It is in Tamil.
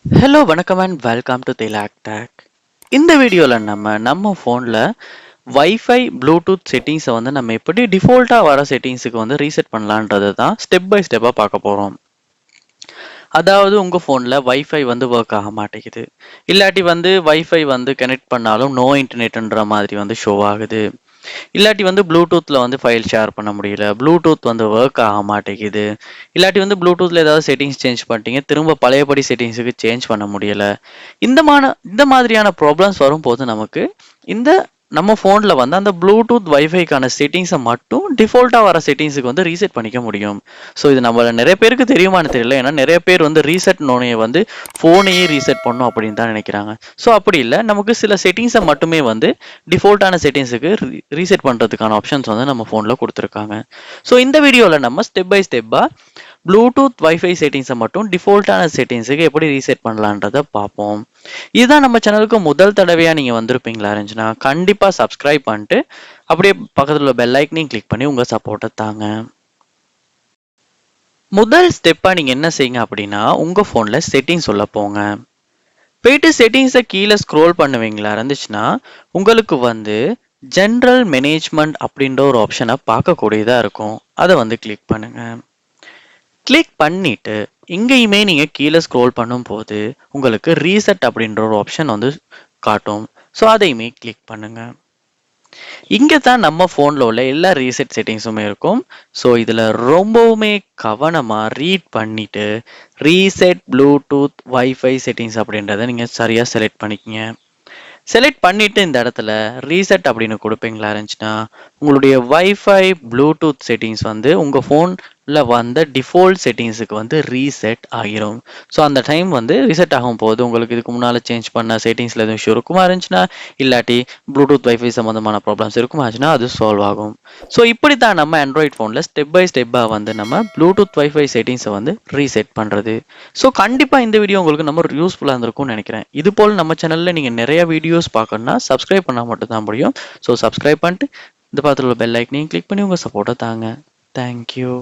ஹலோ வணக்கம் and welcome to Thilak take. இந்த வீடியோவில் நம்ம ஃபோனில் வைஃபை ப்ளூடூத் செட்டிங்ஸை வந்து நம்ம எப்படி டிஃபால்ட்டாக வர செட்டிங்ஸுக்கு வந்து ரீசெட் பண்ணலான்றது தான் ஸ்டெப் பை ஸ்டெப்பாக பார்க்க போகிறோம். அதாவது உங்கள் ஃபோனில் வைஃபை வந்து ஒர்க் ஆக மாட்டேங்குது, இல்லாட்டி வந்து வைஃபை வந்து கனெக்ட் பண்ணாலும் நோ இன்டர்நெட்ன்ற மாதிரி வந்து ஷோ ஆகுது, இல்லாட்டி வந்து ப்ளூடூத்தில் வந்து ஃபைல் ஷேர் பண்ண முடியல, ப்ளூடூத் வந்து ஒர்க் ஆக மாட்டேங்குது, இல்லாட்டி வந்து ப்ளூடூத்தில் ஏதாவது செட்டிங்ஸ் சேஞ்ச் பண்ணிட்டீங்க, திரும்ப பழையபடி செட்டிங்ஸுக்கு சேஞ்ச் பண்ண முடியல. இந்த மாதிரியான ப்ராப்ளம்ஸ் வரும்போது நமக்கு இந்த நம்ம ஃபோனில் வந்து அந்த ப்ளூடூத் வைஃபைக்கான செட்டிங்ஸை மட்டும் டிஃபால்ட்டாக வர செட்டிங்ஸுக்கு வந்து ரீசெட் பண்ணிக்க முடியும். ஸோ இது நம்மள நிறைய பேருக்கு தெரியுமான்னு தெரியல. ஏன்னா நிறைய பேர் வந்து ரீசெட் நோனையை வந்து ஃபோனையே ரீசெட் பண்ணும் அப்படின்னு தான் நினைக்கிறாங்க. ஸோ அப்படி இல்லை, நமக்கு சில செட்டிங்ஸை மட்டுமே வந்து டிஃபால்ட்டான செட்டிங்ஸுக்கு ரீசெட் பண்ணுறதுக்கான ஆப்ஷன்ஸ் வந்து நம்ம ஃபோனில் கொடுத்துருக்காங்க. ஸோ இந்த வீடியோவில் நம்ம ஸ்டெப் பை ஸ்டெப்பாக ப்ளூடூத் வைஃபை செட்டிங்ஸை மட்டும் டிஃபால்ட்டான செட்டிங்ஸுக்கு எப்படி ரீசெட் பண்ணலான்றதை பார்ப்போம். இதுதான் நம்ம சேனலுக்கு முதல் தடவையாக நீங்கள் வந்திருப்பீங்களா இருந்துச்சுன்னா கண்டிப்பாக சப்ஸ்கிரைப் பண்ணிட்டு அப்படியே பக்கத்தில் உள்ள பெல் ஐக்கனையும் கிளிக் பண்ணி உங்கள் சப்போர்ட்டை தாங்க. முதல் ஸ்டெப்பாக நீங்கள் என்ன செய்யுங்க அப்படின்னா, உங்கள் ஃபோனில் செட்டிங்ஸ் உள்ள போங்க. போயிட்டு செட்டிங்ஸை கீழே ஸ்க்ரோல் பண்ணுவீங்களா இருந்துச்சுன்னா உங்களுக்கு வந்து ஜென்ரல் மேனேஜ்மெண்ட் அப்படின்ற ஒரு ஆப்ஷனை பார்க்கக்கூடியதாக இருக்கும். அதை வந்து கிளிக் பண்ணுங்க. கிளிக் பண்ணிட்டு இங்கேயுமே நீங்கள் கீழே ஸ்க்ரோல் பண்ணும்போது உங்களுக்கு ரீசெட் அப்படின்ற ஒரு ஆப்ஷன் வந்து காட்டும். ஸோ அதையுமே கிளிக் பண்ணுங்க. இங்கே தான் நம்ம ஃபோனில் உள்ள எல்லா ரீசெட் செட்டிங்ஸுமே இருக்கும். ஸோ இதில் ரொம்பவுமே கவனமாக ரீட் பண்ணிட்டு ரீசெட் ப்ளூடூத் வைஃபை செட்டிங்ஸ் அப்படின்றத நீங்கள் சரியாக செலக்ட் பண்ணிக்கங்க. செலக்ட் பண்ணிட்டு இந்த இடத்துல ரீசெட் அப்படின்னு கொடுப்பீங்களா இருந்துச்சுன்னா உங்களுடைய வைஃபை ப்ளூடூத் செட்டிங்ஸ் வந்து உங்கள் ஃபோனில் வந்த டிஃபால்ட் செட்டிங்ஸுக்கு வந்து ரீசெட் ஆகிரும். ஸோ அந்த டைம் வந்து ரீசெட் ஆகும் போது உங்களுக்கு இதுக்கு முன்னால் சேஞ்ச் பண்ண செட்டிங்ஸில் எதுவும் இஷ்யூ இருக்குமா இருந்துச்சுன்னா, இல்லாட்டி ப்ளூடூத் வைஃபை சம்மந்தமான ப்ராப்ளம்ஸ் இருக்குமா இருந்துச்சுன்னா அது சால்வ் ஆகும். ஸோ இப்படி தான் நம்ம ஆண்ட்ராய்ட் ஃபோனில் ஸ்டெப் பை ஸ்டெப்பாக வந்து நம்ம ப்ளூடூத் வைஃபை செட்டிங்ஸை வந்து ரீசெட் பண்ணுறது. ஸோ கண்டிப்பாக இந்த வீடியோ உங்களுக்கு நம்ம யூஸ்ஃபுல்லாக இருந்திருக்கும்னு நினைக்கிறேன். இது போல் நம்ம சேனலில் நீங்கள் நிறைய வீடியோஸ் பார்க்கணும்னா சப்ஸ்கிரைப் பண்ணால் மட்டும் தான் முடியும். ஸோ சப்ஸ்கிரைப் பண்ணிட்டு இந்த பக்கத்தில் உள்ள பெல் ஐக்கனையும் கிளிக் பண்ணி உங்கள் சப்போர்ட்டை தாங்க. தேங்க்யூ.